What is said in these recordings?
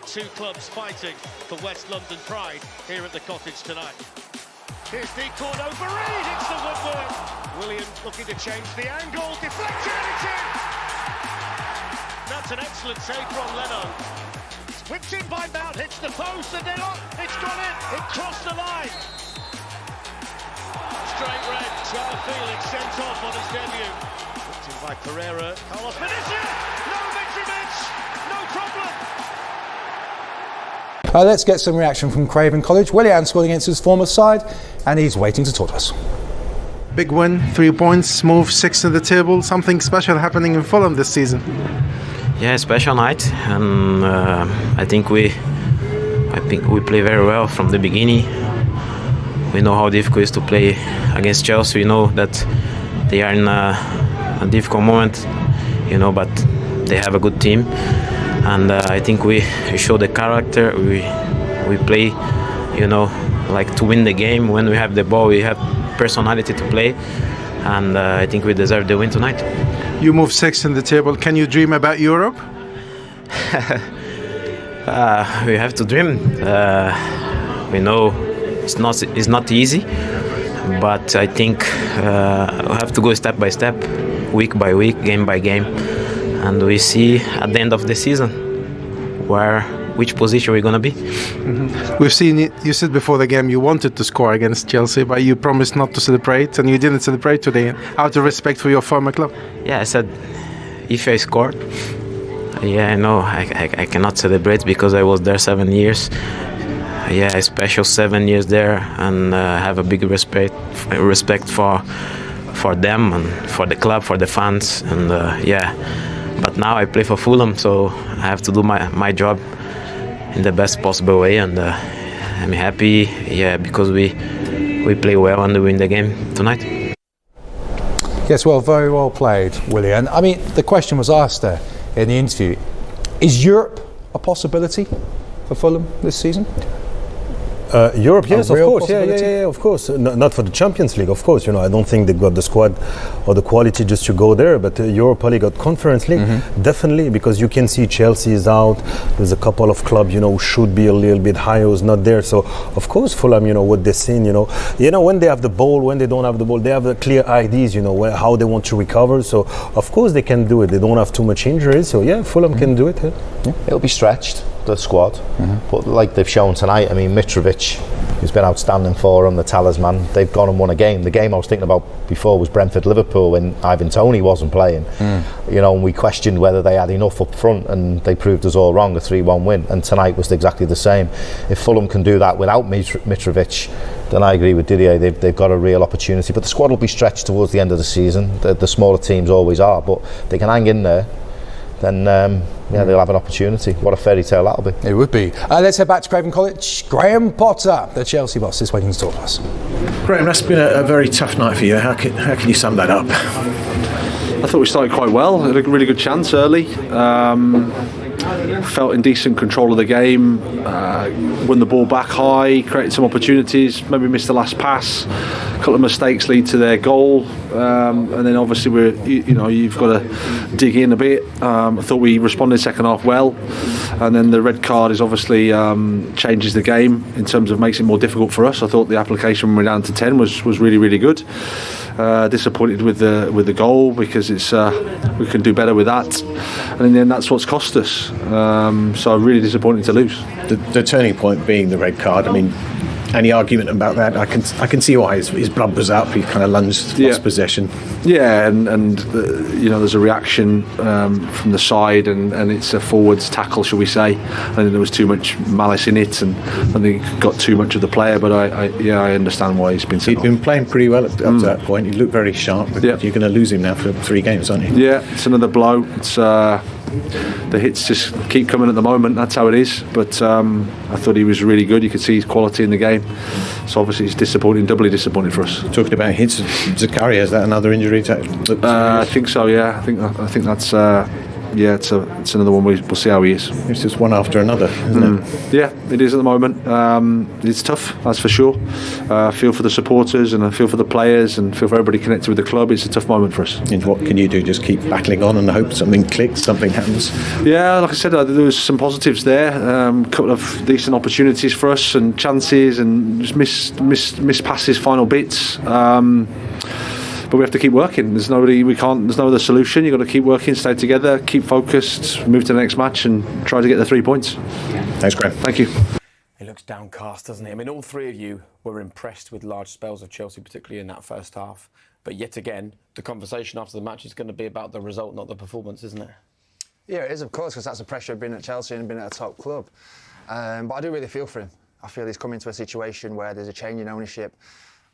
two clubs fighting for West London pride here at the Cottage tonight. Here's the corner over Reed, it's the woodwork. William looking to change the angle, deflection, it's in! That's an excellent save from Leno. It's whipped in by Mount, hits the post and then on, it's gone in, it crossed the line. Straight red, Joao Felix sent off on his debut. Whipped in by Pereira, Carlos Vinicius, no Mitrovic, no problem. Let's get some reaction from Craven College. Willian scored against his former side and he's waiting to talk to us. Big win, 3 points, move 6 to the table. Something special happening in Fulham this season. Yeah, special night, and I think we play very well from the beginning. We know how difficult it is to play against Chelsea. We know that they are in a difficult moment, but they have a good team, and I think we show the character. We play, like to win the game. When we have the ball, we have personality to play, and I think we deserve the win tonight. You move 6 in the table. Can you dream about Europe? We have to dream. We know it's not easy, but I think we have to go step by step, week by week, game by game, and we see at the end of the season which position we're going to be. Mm-hmm. We've seen it. You said before the game you wanted to score against Chelsea, but you promised not to celebrate, and you didn't celebrate today. Out of respect for your former club. Yeah, I said if I scored, I know I cannot celebrate because I was there 7 years. Yeah, a special 7 years there, and have a big respect for them and for the club, for the fans, and But now I play for Fulham, so I have to do my job in the best possible way, and I'm happy, because we play well and we win the game tonight. Yes, well, very well played, Willian. I mean, the question was asked there in the interview: is Europe a possibility for Fulham this season? Europe, yes, of course. Yeah, of course. Not for the Champions League, of course. I don't think they've got the squad or the quality just to go there. But Europa League or Conference League, definitely, because you can see Chelsea is out. There's a couple of clubs, who should be a little bit higher, who's not there. So, of course, Fulham, what they've seen, when they have the ball, when they don't have the ball, they have the clear ideas, how they want to recover. So, of course, they can do it. They don't have too much injuries. So, Fulham can do it. Yeah. It'll be stretched, the squad, but like they've shown tonight, I mean, Mitrovic, who's been outstanding for them, the talisman, they've gone and won a game. The game I was thinking about before was Brentford-Liverpool when Ivan Toney wasn't playing, and we questioned whether they had enough up front, and they proved us all wrong, a 3-1 win, and tonight was exactly the same. If Fulham can do that without Mitrovic, then I agree with Didier, they've got a real opportunity, but the squad will be stretched towards the end of the season. The smaller teams always are, but they can hang in there, then they'll have an opportunity. What a fairy tale that'll be. It would be. Let's head back to Craven College. Graham Potter, the Chelsea boss, is waiting to talk to us. Graham, that's been a very tough night for you. How can you sum that up? I thought we started quite well. Had a really good chance early. Felt in decent control of the game. Won the ball back high. Created some opportunities. Maybe missed the last pass. A couple of mistakes lead to their goal. And then obviously you've got to dig in a bit. I thought we responded second half well. And then the red card is obviously changes the game in terms of makes it more difficult for us. I thought the application when we're down to 10 was really, really good. Disappointed with the goal because it's we can do better with that, and in the end that's what's cost us. So really disappointed to lose. The turning point being the red card. I mean, any argument about that? I can see why his blood was up. He kind of lunged, lost possession. Yeah, and there's a reaction from the side, and it's a forwards tackle, shall we say? I think there was too much malice in it, and I think he got too much of the player. But I understand why he's been sent off. He'd been playing pretty well up to that point. He looked very sharp. But you're going to lose him now for 3 games, aren't you? Yeah, it's another blow. It's the hits just keep coming at the moment. That's how it is. But I thought he was really good. You could see his quality in the game. So obviously it's disappointing, doubly disappointing for us. Talking about hits, Zakaria, is that another injury? I think so. Yeah, I think that's yeah, it's another one. We'll see how he is. It's just one after another, isn't it? Yeah, it is at the moment. It's tough, that's for sure. I feel for the supporters and I feel for the players and feel for everybody connected with the club. It's a tough moment for us. And what can you do? Just keep battling on and hope something clicks, something happens? Yeah, like I said, there was some positives there. A couple of decent opportunities for us and chances and just miss passes, final bits. But we have to keep working. There's no other solution. You've got to keep working, stay together, keep focused, move to the next match and try to get the 3 points. Thanks, Graham. Thank you. He looks downcast, doesn't he? I mean, all three of you were impressed with large spells of Chelsea, particularly in that first half. But yet again, the conversation after the match is going to be about the result, not the performance, isn't it? Yeah, it is, of course, because that's the pressure of being at Chelsea and being at a top club. But I do really feel for him. I feel he's come into a situation where there's a change in ownership.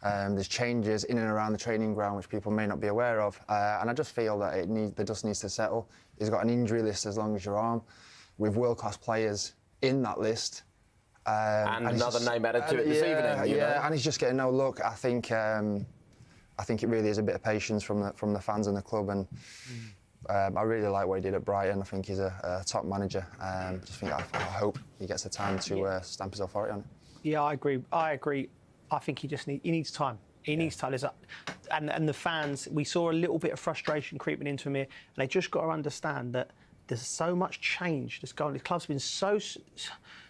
There's changes in and around the training ground which people may not be aware of, and I just feel that the dust needs to settle. He's got an injury list as long as your arm, with world-class players in that list. And another name added to it this evening. You know? And he's just getting no look. I think it really is a bit of patience from the fans and the club, and I really like what he did at Brighton. I think he's a top manager. I hope he gets the time to stamp his authority on it. Yeah, I agree. I think he needs time. He needs time. And the fans, we saw a little bit of frustration creeping into him here, and they just got to understand that there's so much change that's going on. The club's been so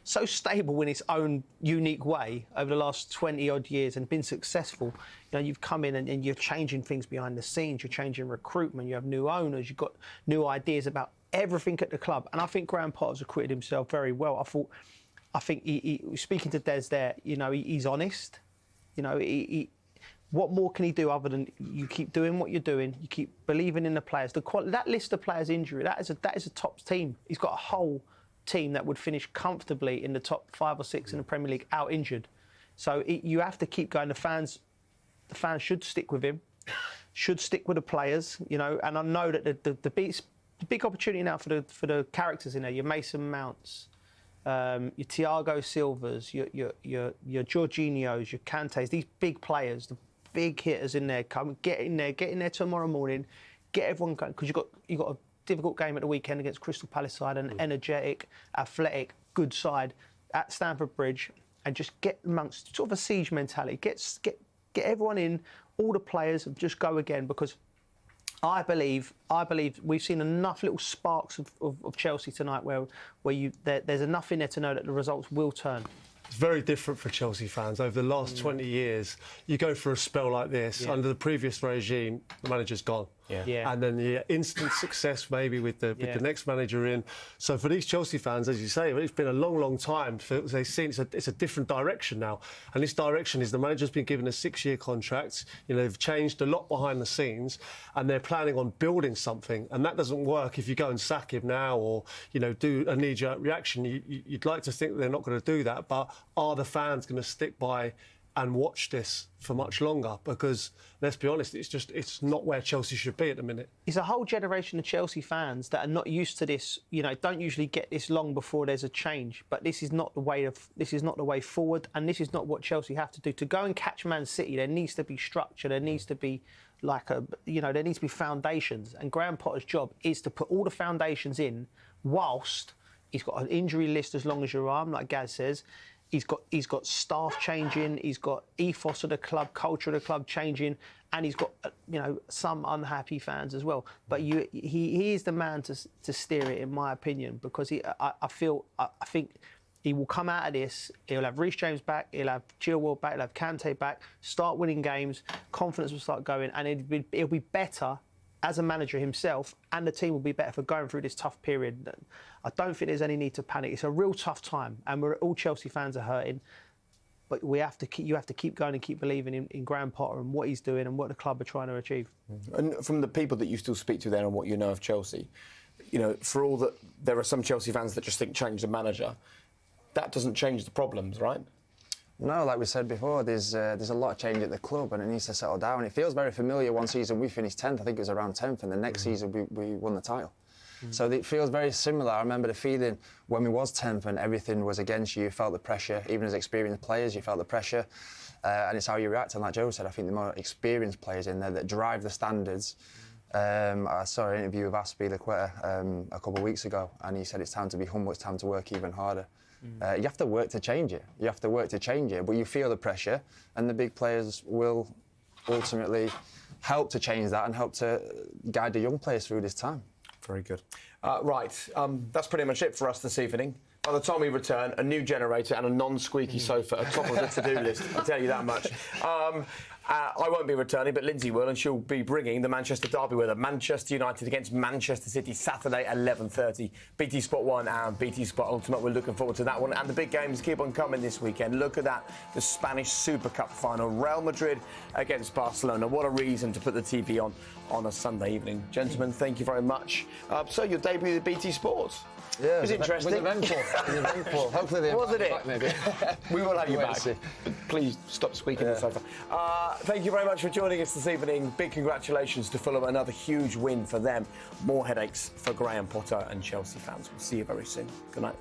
stable in its own unique way over the last 20-odd years and been successful. You know, you've come in and you're changing things behind the scenes. You're changing recruitment. You have new owners. You've got new ideas about everything at the club. And I think Graham Potter's acquitted himself very well. I think he speaking to Des there, you know, he's honest. You know, what more can he do other than you keep doing what you're doing, you keep believing in the players. That list of players injury, that is a top team. He's got a whole team that would finish comfortably in the top 5 or 6 in the Premier League out injured. So you have to keep going. The fans should stick with him, should stick with the players. You know, and I know that the big opportunity now for the characters in there. Your Mason Mounts. Your Thiago Silvas, your Jorginhos, your Kantés, these big players, the big hitters in there, get in there tomorrow morning, get everyone going, because you've got a difficult game at the weekend against Crystal Palace side, an energetic, athletic, good side at Stamford Bridge, and just get amongst sort of a siege mentality, get everyone in, all the players, and just go again, because I believe we've seen enough little sparks of Chelsea tonight where there's enough in there to know that the results will turn. It's very different for Chelsea fans. Over the last 20 years, you go for a spell like this. Under the previous regime, the manager's gone. Yeah. And then the instant success maybe with the next manager in. So for these Chelsea fans, as you say, it's been a long, long time. They've seen it's a different direction now. And this direction is the manager's been given a 6-year contract. You know, they've changed a lot behind the scenes and they're planning on building something. And that doesn't work if you go and sack him now or, you know, do a knee-jerk reaction. You'd like to think that they're not going to do that. But are the fans going to stick by and watch this for much longer? Because let's be honest, it's not where Chelsea should be at the minute. It's a whole generation of Chelsea fans that are not used to this. You know, don't usually get this long before there's a change. But this is not the way forward, and this is not what Chelsea have to do. To go and catch Man City, there needs to be structure. There needs to be there needs to be foundations. And Graham Potter's job is to put all the foundations in, whilst he's got an injury list as long as your arm, like Gaz says. He's got staff changing, he's got ethos of the club, culture of the club changing, and he's got some unhappy fans as well. But he is the man to steer it, in my opinion, because I think he will come out of this. He'll have Reece James back, he'll have Chilwell back, he'll have Kante back, start winning games, confidence will start going, and it'll be better as a manager himself, and the team will be better for going through this tough period. I don't think there's any need to panic. It's a real tough time, and all Chelsea fans are hurting. But you have to keep going and keep believing in Graham Potter and what he's doing and what the club are trying to achieve. And from the people that you still speak to there and what you know of Chelsea, you know, for all that there are some Chelsea fans that just think change the manager, that doesn't change the problems, right? No, like we said before, there's a lot of change at the club and it needs to settle down. It feels very familiar. One season we finished 10th, I think it was around 10th, and the next season we won the title. So it feels very similar. I remember the feeling when we was 10th and everything was against you. You felt the pressure, even as experienced players, you felt the pressure. And it's how you react. And like Joe said, I think the more experienced players in there that drive the standards I saw an interview with Azpilicueta a couple of weeks ago, and he said it's time to be humble, it's time to work even harder. You have to work to change it. But you feel the pressure, and the big players will ultimately help to change that and help to guide the young players through this time. Very good. That's pretty much it for us this evening. By the time we return, a new generator and a non-squeaky sofa at top of the to-do list, I'll tell you that much. I won't be returning, but Lindsay will, and she'll be bringing the Manchester derby with her. Manchester United against Manchester City, Saturday, 11:30. BT Sport 1 and BT Sport Ultimate. We're looking forward to that one. And the big games keep on coming this weekend. Look at that, the Spanish Super Cup final. Real Madrid against Barcelona. What a reason to put the TV on a Sunday evening. Gentlemen, thank you very much. So your debut with BT Sports. Yeah, it was interesting. It was eventful. Hopefully they wasn't it? Back, maybe. We will have you back. Please stop squeaking the sofa. Thank you very much for joining us this evening. Big congratulations to Fulham. Another huge win for them. More headaches for Graham Potter and Chelsea fans. We'll see you very soon. Good night.